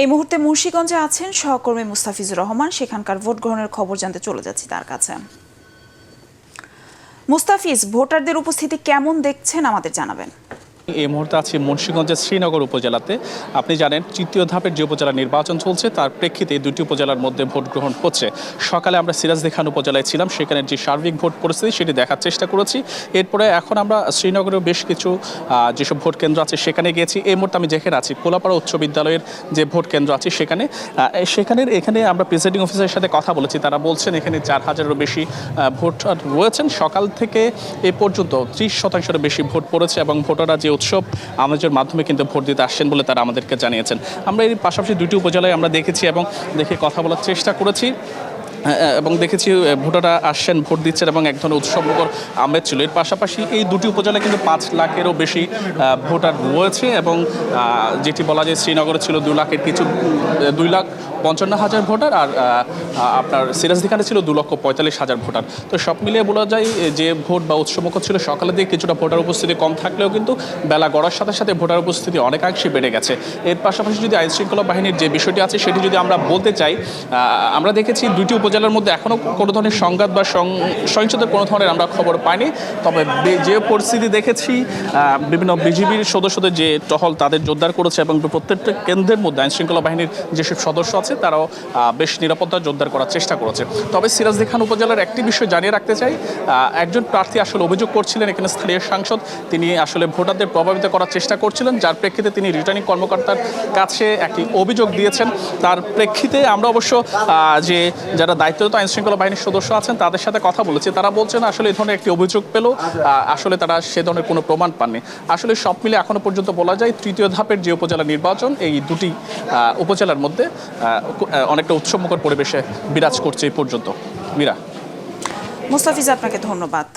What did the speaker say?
এই মুহূর্তে মুন্সিগঞ্জে আছেন সহকর্মী মুস্তাফিজুর রহমান। সেখানকার ভোট গ্রহণের খবর জানতে চলে যাচ্ছি তার কাছে। মুস্তাফিজ, ভোটারদের উপস্থিতি কেমন দেখছেন আমাদের জানাবেন। এই মুহূর্তে আছি মুন্সিগঞ্জের শ্রীনগর উপজেলাতে। আপনি জানেন তৃতীয় ধাপের যে উপজেলা নির্বাচন চলছে তার প্রেক্ষিতে দুটি উপজেলার মধ্যে ভোট গ্রহণ হচ্ছে। সকালে আমরা সিরাজদিখান উপজেলায় ছিলাম, সেখানে যে সার্বিক ভোট পরিস্থিতি সেটি দেখার চেষ্টা করেছি। এরপরে এখন আমরা শ্রীনগরের বেশ কিছু যেসব ভোট কেন্দ্র আছে সেখানে গিয়েছি। এই মুহূর্তে আমি যেখানে আছি কোলাপাড়া উচ্চ বিদ্যালয়ের যে ভোট কেন্দ্র আছে এখানে আমরা প্রিসাইডিং অফিসারের সাথে কথা বলেছি। তারা বলছেন এখানে 4000-এরও বেশি ভোটার রয়েছেন। সকাল থেকে এ পর্যন্ত 30%-এরও বেশি ভোট পড়েছে এবং ভোটাররা যে উৎসব আমাদের মাধ্যমে কিন্তু ভোট দিতে আসছেন বলে তারা আমাদেরকে জানিয়েছেন। আমরা এর পাশাপাশি দুটি উপজেলায় আমরা দেখেছি এবং দেখে কথা বলার চেষ্টা করেছি এবং দেখেছি ভোটাররা আসছেন, ভোট দিচ্ছেন এবং এক ধরনের উৎসবমুখর আমেজ ছিল। এর পাশাপাশি এই দুটি উপজেলায় কিন্তু 5 লাখেরও বেশি ভোটার রয়েছে এবং যেটি বলা যায় শ্রীনগরে ছিল 2,55,000 ভোটার, আর আপনার সিরাজদিখানে ছিল 2,45,000 ভোটার। তো সব মিলিয়ে বলা যায় যে ভোট বা উৎসবমুখর ছিল। সকালের দিকে কিছুটা ভোটার উপস্থিতি কম থাকলেও কিন্তু বেলা গড়ার সাথে সাথে ভোটার উপস্থিতি অনেকাংশে বেড়ে গেছে। এর পাশাপাশি যদি আইনশৃঙ্খলা বাহিনীর যে বিষয়টি আছে সেটি যদি আমরা বলতে চাই, আমরা দেখেছি দুটি উপজেলার মধ্যে এখনও কোনো ধরনের সংঘাত বা সহিংসতার কোনো ধরনের আমরা খবর পাইনি। তবে যে পরিস্থিতি দেখেছি, বিভিন্ন বিজিবির সদস্যদের যে টহল তাদের জোরদার করেছে এবং প্রত্যেকটা কেন্দ্রের মধ্যে আইনশৃঙ্খলা বাহিনীর যেসব সদস্য আছে তারাও বেশ নিরাপত্তা জোরদার করার চেষ্টা করেছে। তবে সিরাজদিখান উপজেলার একটি বিষয় জানিয়ে রাখতে চাই, একজন প্রার্থী আসলে অভিযোগ করছিলেন এখানে স্থানীয় সাংসদ তিনি আসলে ভোটারদের প্রভাবিত করার চেষ্টা করছিলেন, যার প্রেক্ষিতে তিনি রিটার্নিং কর্মকর্তার কাছে একটি অভিযোগ দিয়েছেন। তার প্রেক্ষিতে আমরা অবশ্য যে যারা দায়িত্বরত আইনশৃঙ্খলা বাহিনীর সদস্য আছেন তাদের সাথে কথা বলেছি। তারা বলছেন আসলে এই ধরনের একটি অভিযোগ পেলেও আসলে তারা সে ধরনের কোনো প্রমাণ পাননি। আসলে সব মিলে এখনো পর্যন্ত বলা যায় তৃতীয় ধাপের যে উপজেলা নির্বাচন এই দুটি উপজেলার মধ্যে অনেকটা উৎসবমুখর পরিবেশে বিরাজ করছে এই পর্যন্ত। মীরা। মুস্তাফিজ, আপনাকে ধন্যবাদ।